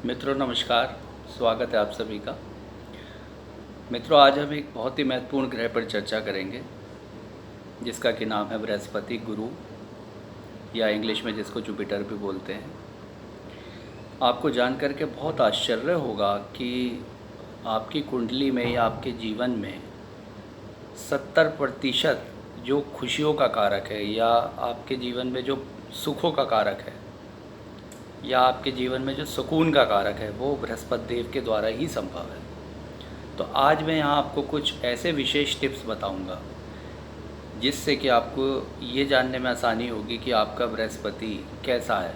मित्रों नमस्कार। स्वागत है आप सभी का। मित्रों, आज हम एक बहुत ही महत्वपूर्ण ग्रह पर चर्चा करेंगे जिसका कि नाम है बृहस्पति, गुरु, या इंग्लिश में जिसको जुपिटर भी बोलते हैं। आपको जानकर के बहुत आश्चर्य होगा कि आपकी कुंडली में या आपके जीवन में 70% जो खुशियों का कारक है या आपके जीवन में जो सुखों का कारक है या आपके जीवन में जो सुकून का कारक है वो बृहस्पति देव के द्वारा ही संभव है। तो आज मैं यहाँ आपको कुछ ऐसे विशेष टिप्स बताऊँगा जिससे कि आपको ये जानने में आसानी होगी कि आपका बृहस्पति कैसा है,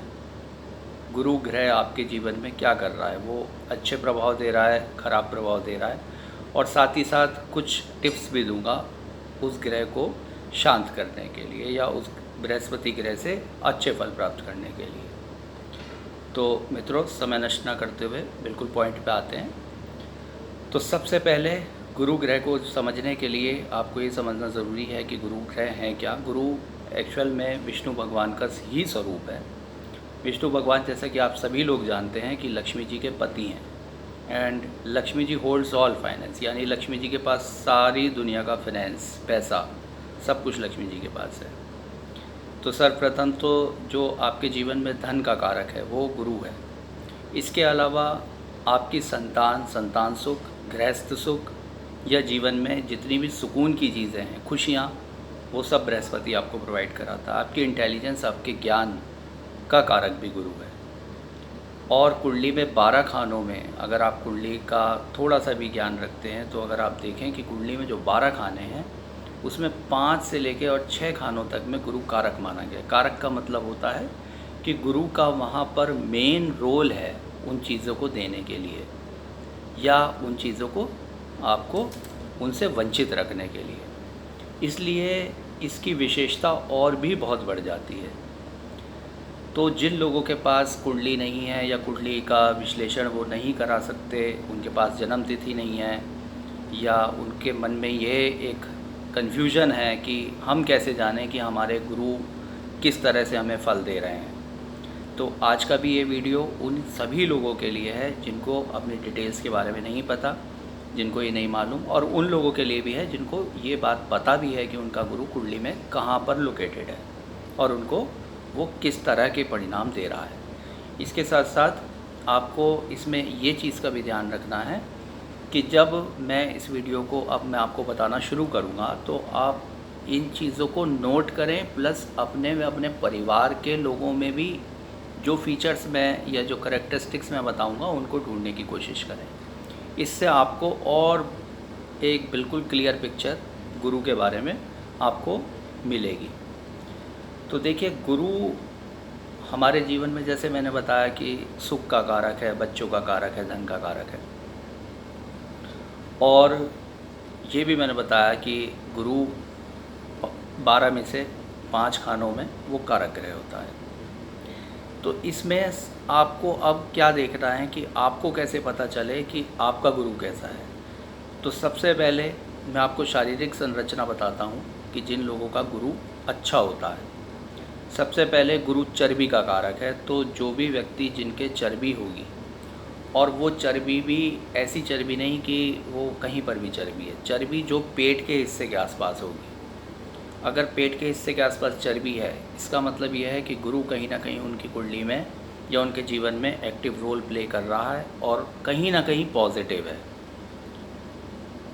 गुरु ग्रह आपके जीवन में क्या कर रहा है, वो अच्छे प्रभाव दे रहा है, खराब प्रभाव दे रहा है, और साथ ही साथ कुछ टिप्स भी दूंगा उस ग्रह को शांत करने के लिए या उस बृहस्पति ग्रह से अच्छे फल प्राप्त करने के लिए। तो मित्रों, समय नष्ट ना करते हुए बिल्कुल पॉइंट पे आते हैं। तो सबसे पहले गुरु ग्रह को समझने के लिए आपको ये समझना ज़रूरी है कि गुरु ग्रह हैं क्या। गुरु एक्चुअल में विष्णु भगवान का ही स्वरूप है। विष्णु भगवान, जैसा कि आप सभी लोग जानते हैं, कि लक्ष्मी जी के पति हैं and Lakshmi ji holds all finance, यानी लक्ष्मी जी के पास सारी दुनिया का फाइनेंस, पैसा, सब कुछ लक्ष्मी जी के पास है। तो सर्वप्रथम तो जो आपके जीवन में धन का कारक है वो गुरु है। इसके अलावा आपकी संतान सुख, गृहस्थ सुख या जीवन में जितनी भी सुकून की चीज़ें हैं, खुशियाँ, वो सब बृहस्पति आपको प्रोवाइड कराता है। आपकी इंटेलिजेंस, आपके ज्ञान का कारक भी गुरु है। और कुंडली में 12 खानों में अगर आप कुंडली का थोड़ा सा भी ज्ञान रखते हैं तो अगर आप देखें कि कुंडली में जो 12 खाने हैं उसमें 5 से लेकर और 6 खानों तक में गुरु कारक माना गया। कारक का मतलब होता है कि गुरु का वहाँ पर मेन रोल है उन चीज़ों को देने के लिए या उन चीज़ों को आपको उनसे वंचित रखने के लिए। इसलिए इसकी विशेषता और भी बहुत बढ़ जाती है। तो जिन लोगों के पास कुंडली नहीं है या कुंडली का विश्लेषण वो नहीं करा सकते, उनके पास जन्म तिथि नहीं है, या उनके मन में ये एक कन्फ्यूजन है कि हम कैसे जानें कि हमारे गुरु किस तरह से हमें फल दे रहे हैं, तो आज का भी ये वीडियो उन सभी लोगों के लिए है जिनको अपनी डिटेल्स के बारे में नहीं पता, जिनको ये नहीं मालूम, और उन लोगों के लिए भी है जिनको ये बात पता भी है कि उनका गुरु कुंडली में कहाँ पर लोकेटेड है और उनको वो किस तरह के परिणाम दे रहा है। इसके साथ साथ आपको इसमें ये चीज़ का भी ध्यान रखना है कि जब मैं इस वीडियो को अब मैं आपको बताना शुरू करूँगा तो आप इन चीज़ों को नोट करें, प्लस अपने में अपने परिवार के लोगों में भी जो फीचर्स मैं या जो करेक्टरिस्टिक्स मैं बताऊँगा उनको ढूंढने की कोशिश करें। इससे आपको और एक बिल्कुल क्लियर पिक्चर गुरु के बारे में आपको मिलेगी। तो देखिए, गुरु हमारे जीवन में, जैसे मैंने बताया कि सुख का कारक है, बच्चों का कारक है, धन का कारक है, और ये भी मैंने बताया कि गुरु 12 में से 5 खानों में वो कारक ग्रह होता है। तो इसमें आपको अब क्या देखना है कि आपको कैसे पता चले कि आपका गुरु कैसा है। तो सबसे पहले मैं आपको शारीरिक संरचना बताता हूँ कि जिन लोगों का गुरु अच्छा होता है। सबसे पहले गुरु चर्बी का कारक है। तो जो भी व्यक्ति जिनके चर्बी होगी, और वो चर्बी भी ऐसी चर्बी नहीं कि वो कहीं पर भी चर्बी है, चर्बी जो पेट के हिस्से के आसपास होगी। अगर पेट के हिस्से के आसपास चर्बी है, इसका मतलब यह है कि गुरु कहीं ना कहीं उनकी कुंडली में या उनके जीवन में एक्टिव रोल प्ले कर रहा है और कहीं ना कहीं पॉजिटिव है।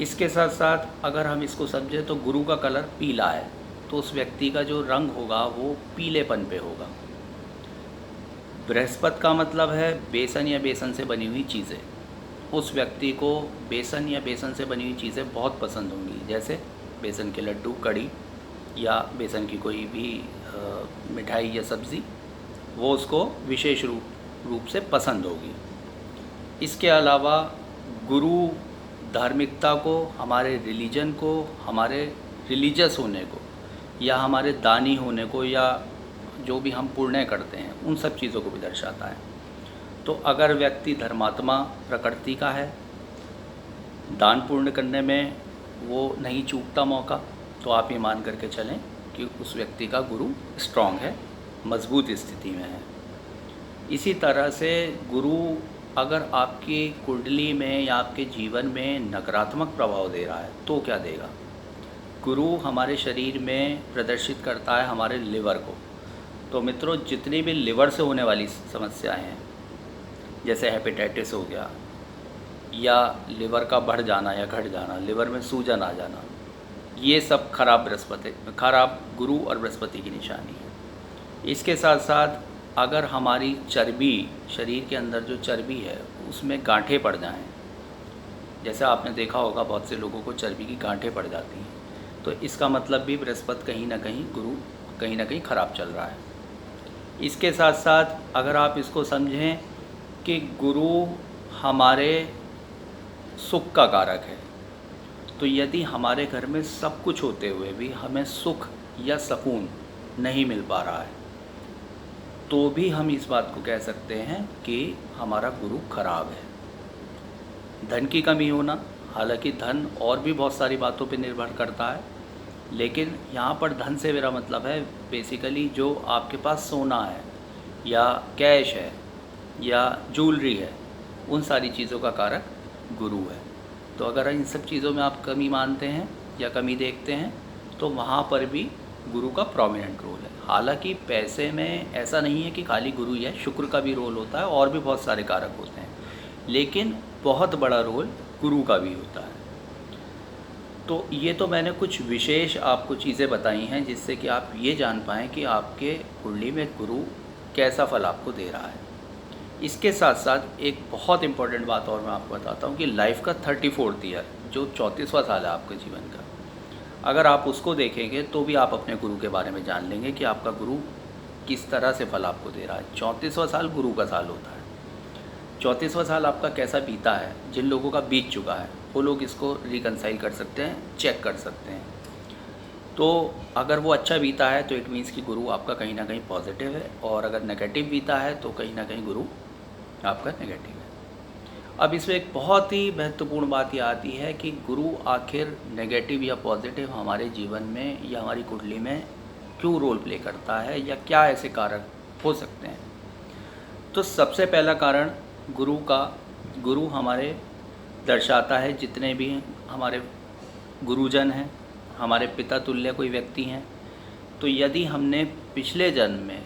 इसके साथ साथ अगर हम इसको समझें तो गुरु का कलर पीला है, तो उस व्यक्ति का जो रंग होगा वो पीलेपन पे होगा। बृहस्पति का मतलब है बेसन या बेसन से बनी हुई चीज़ें। उस व्यक्ति को बेसन या बेसन से बनी हुई चीज़ें बहुत पसंद होंगी, जैसे बेसन के लड्डू, कड़ी, या बेसन की कोई भी मिठाई या सब्ज़ी, वो उसको विशेष रूप से पसंद होगी। इसके अलावा गुरु धार्मिकता को, हमारे रिलीजन को, हमारे रिलीजियस होने को, या हमारे दानी होने को, या जो भी हम पुण्य करते हैं उन सब चीज़ों को भी दर्शाता है। तो अगर व्यक्ति धर्मात्मा प्रकृति का है, दान पुण्य करने में वो नहीं चूकता मौका, तो आप ये मान करके चलें कि उस व्यक्ति का गुरु स्ट्रांग है, मजबूत स्थिति में है। इसी तरह से गुरु अगर आपकी कुंडली में या आपके जीवन में नकारात्मक प्रभाव दे रहा है तो क्या देगा? गुरु हमारे शरीर में प्रदर्शित करता है हमारे लिवर को। तो मित्रों, जितनी भी लिवर से होने वाली समस्याएं हैं, जैसे हेपेटाइटिस हो गया, या लिवर का बढ़ जाना या घट जाना, लिवर में सूजन आ जाना, ये सब खराब गुरु और बृहस्पति की निशानी है। इसके साथ साथ अगर हमारी चर्बी, शरीर के अंदर जो चर्बी है उसमें गांठें पड़ जाएं, जैसे आपने देखा होगा बहुत से लोगों को चर्बी की गांठें पड़ जाती हैं, तो इसका मतलब भी बृहस्पति कहीं ना कहीं, गुरु कहीं ना कहीं ख़राब चल रहा है। इसके साथ साथ अगर आप इसको समझें कि गुरु हमारे सुख का कारक है, तो यदि हमारे घर में सब कुछ होते हुए भी हमें सुख या सुकून नहीं मिल पा रहा है, तो भी हम इस बात को कह सकते हैं कि हमारा गुरु खराब है। धन की कमी होना, हालांकि धन और भी बहुत सारी बातों पे निर्भर करता है, लेकिन यहाँ पर धन से मेरा मतलब है बेसिकली जो आपके पास सोना है या कैश है या ज्वेलरी है, उन सारी चीज़ों का कारक गुरु है। तो अगर इन सब चीज़ों में आप कमी मानते हैं या कमी देखते हैं, तो वहाँ पर भी गुरु का प्रोमिनेंट रोल है। हालांकि पैसे में ऐसा नहीं है कि खाली गुरु ही है, शुक्र का भी रोल होता है और भी बहुत सारे कारक होते हैं, लेकिन बहुत बड़ा रोल गुरु का भी होता है। तो ये तो मैंने कुछ विशेष आपको चीज़ें बताई हैं जिससे कि आप ये जान पाएँ कि आपके कुंडली में गुरु कैसा फल आपको दे रहा है। इसके साथ साथ एक बहुत इम्पॉर्टेंट बात और मैं आपको बताता हूँ कि लाइफ का 34th ईयर, जो 34वां साल है आपके जीवन का, अगर आप उसको देखेंगे तो भी आप अपने गुरु के बारे में जान लेंगे कि आपका गुरु किस तरह से फल आपको दे रहा है। 34वां साल गुरु का साल होता है। 34वां साल आपका कैसा बीता है, जिन लोगों का बीत चुका है वो लोग इसको रिकंसाइल कर सकते हैं, चेक कर सकते हैं। तो अगर वो अच्छा बीता है तो इट मीन्स कि गुरु आपका कहीं ना कहीं पॉजिटिव है, और अगर नेगेटिव बीता है तो कहीं ना कहीं गुरु आपका नेगेटिव है। अब इसमें एक बहुत ही महत्वपूर्ण बात ये आती है कि गुरु आखिर नेगेटिव या पॉजिटिव हमारे जीवन में या हमारी कुंडली में क्यों रोल प्ले करता है, या क्या ऐसे कारक हो सकते हैं। तो सबसे पहला कारण गुरु हमारे दर्शाता है, जितने भी हमारे गुरुजन हैं, हमारे पिता तुल्य कोई व्यक्ति हैं, तो यदि हमने पिछले जन्म में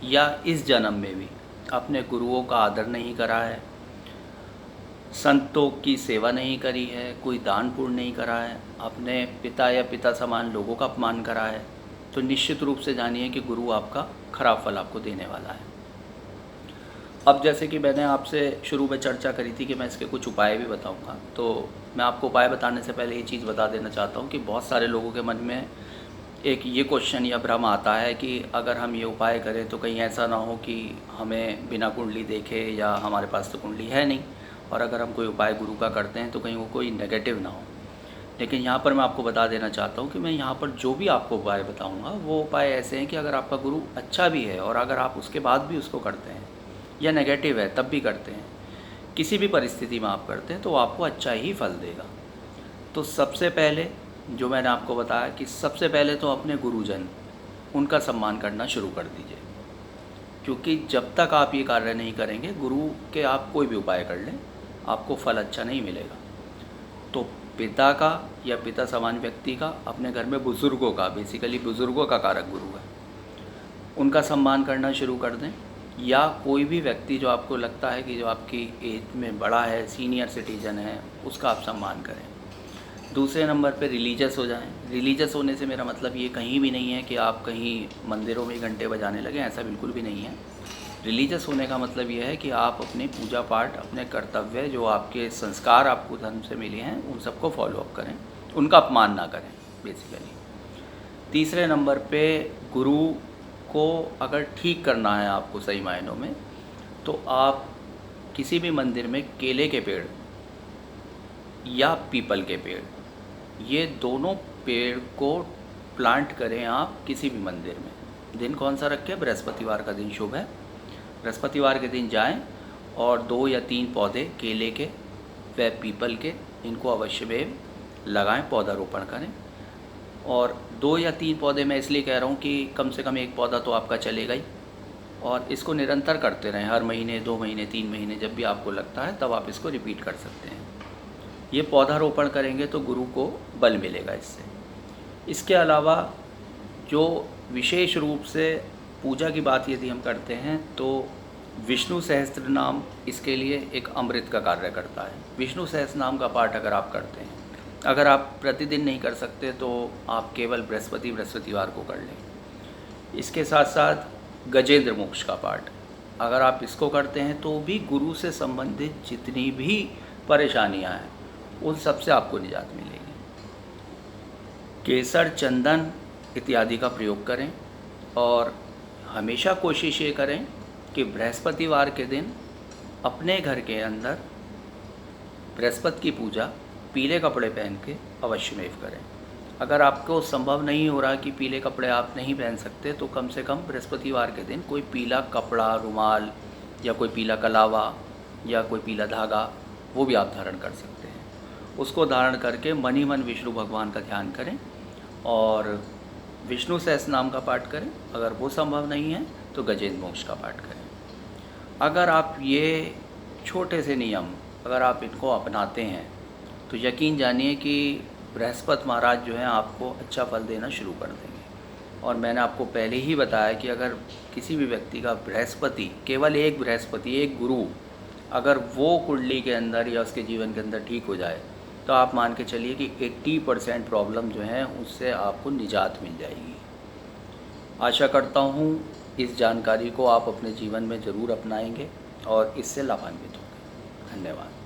या इस जन्म में भी अपने गुरुओं का आदर नहीं करा है, संतों की सेवा नहीं करी है, कोई दान पुण्य नहीं करा है, अपने पिता या पिता समान लोगों का अपमान करा है, तो निश्चित रूप से जानिए कि गुरु आपका खराब फल आपको देने वाला है। अब जैसे कि मैंने आपसे शुरू में चर्चा करी थी कि मैं इसके कुछ उपाय भी बताऊंगा, तो मैं आपको उपाय बताने से पहले ये चीज़ बता देना चाहता हूँ कि बहुत सारे लोगों के मन में एक ये क्वेश्चन या भ्रम आता है कि अगर हम ये उपाय करें तो कहीं ऐसा ना हो कि हमें बिना कुंडली देखे, या हमारे पास तो कुंडली है नहीं, और अगर हम कोई उपाय गुरु का करते हैं तो कहीं वो कोई नेगेटिव ना हो। लेकिन यहाँ पर मैं आपको बता देना चाहता हूँ कि मैं यहाँ पर जो भी आपको उपाय बताऊँगा वो उपाय ऐसे हैं कि अगर आपका गुरु अच्छा भी है और अगर आप उसके बाद भी उसको करते हैं, या नेगेटिव है तब भी करते हैं, किसी भी परिस्थिति में आप करते हैं तो आपको अच्छा ही फल देगा। तो सबसे पहले जो मैंने आपको बताया कि सबसे पहले तो अपने गुरुजन, उनका सम्मान करना शुरू कर दीजिए, क्योंकि जब तक आप ये कार्य नहीं करेंगे, गुरु के आप कोई भी उपाय कर लें, आपको फल अच्छा नहीं मिलेगा। तो पिता का या पिता समान व्यक्ति का, अपने घर में बुज़ुर्गों का, बेसिकली बुज़ुर्गों का कारक गुरु है, उनका सम्मान करना शुरू कर दें। या कोई भी व्यक्ति जो आपको लगता है कि जो आपकी एज में बड़ा है, सीनियर सिटीजन है, उसका आप सम्मान करें। दूसरे नंबर पे रिलीजियस हो जाएं। रिलीजियस होने से मेरा मतलब ये कहीं भी नहीं है कि आप कहीं मंदिरों में घंटे बजाने लगें, ऐसा बिल्कुल भी नहीं है। रिलीजियस होने का मतलब ये है कि आप अपने पूजा पाठ, अपने कर्तव्य, जो आपके संस्कार आपको धर्म से मिले हैं, उन सबको फॉलोअप करें, उनका अपमान ना करें बेसिकली। तीसरे नंबर पे गुरु को अगर ठीक करना है आपको सही मायनों में, तो आप किसी भी मंदिर में केले के पेड़ या पीपल के पेड़, ये दोनों पेड़ को प्लांट करें आप किसी भी मंदिर में। दिन कौन सा रखें? बृहस्पतिवार का दिन शुभ है। बृहस्पतिवार के दिन जाएं और 2 या 3 पौधे केले के व पीपल के, इनको अवश्य में लगाएं, पौधारोपण करें। और 2 या 3 पौधे मैं इसलिए कह रहा हूँ कि कम से कम एक पौधा तो आपका चलेगा ही, और इसको निरंतर करते रहें, हर महीने, 2 महीने, 3 महीने, जब भी आपको लगता है तब आप इसको रिपीट कर सकते हैं। ये पौधारोपण करेंगे तो गुरु को बल मिलेगा इससे। इसके अलावा जो विशेष रूप से पूजा की बात यदि हम करते हैं तो विष्णु सहस्त्र नाम इसके लिए एक अमृत का कार्य करता है। विष्णु सहस्त्र नाम का पाठ अगर आप करते हैं, अगर आप प्रतिदिन नहीं कर सकते तो आप केवल बृहस्पतिवार को कर लें। इसके साथ साथ गजेंद्र मोक्ष का पाठ अगर आप इसको करते हैं तो भी गुरु से संबंधित जितनी भी परेशानियां हैं उन सब से आपको निजात मिलेगी। केसर, चंदन इत्यादि का प्रयोग करें और हमेशा कोशिश ये करें कि बृहस्पतिवार के दिन अपने घर के अंदर बृहस्पति की पूजा पीले कपड़े पहन के अवश्यमेव करें। अगर आपको संभव नहीं हो रहा कि पीले कपड़े आप नहीं पहन सकते तो कम से कम बृहस्पतिवार के दिन कोई पीला कपड़ा, रुमाल या कोई पीला कलावा या कोई पीला धागा वो भी आप धारण कर सकते हैं। उसको धारण करके मन ही मन विष्णु भगवान का ध्यान करें और विष्णु सहस्त्र नाम का पाठ करें। अगर वो संभव नहीं है तो गजेंद्र मोक्ष का पाठ करें। अगर आप ये छोटे से नियम अगर आप इनको अपनाते हैं तो यकीन जानिए कि बृहस्पति महाराज जो हैं आपको अच्छा फल देना शुरू कर देंगे। और मैंने आपको पहले ही बताया कि अगर किसी भी व्यक्ति का बृहस्पति, केवल एक बृहस्पति, एक गुरु, अगर वो कुंडली के अंदर या उसके जीवन के अंदर ठीक हो जाए तो आप मान के चलिए कि 80% प्रॉब्लम जो है उससे आपको निजात मिल जाएगी। आशा करता हूँ इस जानकारी को आप अपने जीवन में ज़रूर अपनाएंगे और इससे लाभान्वित होंगे। धन्यवाद।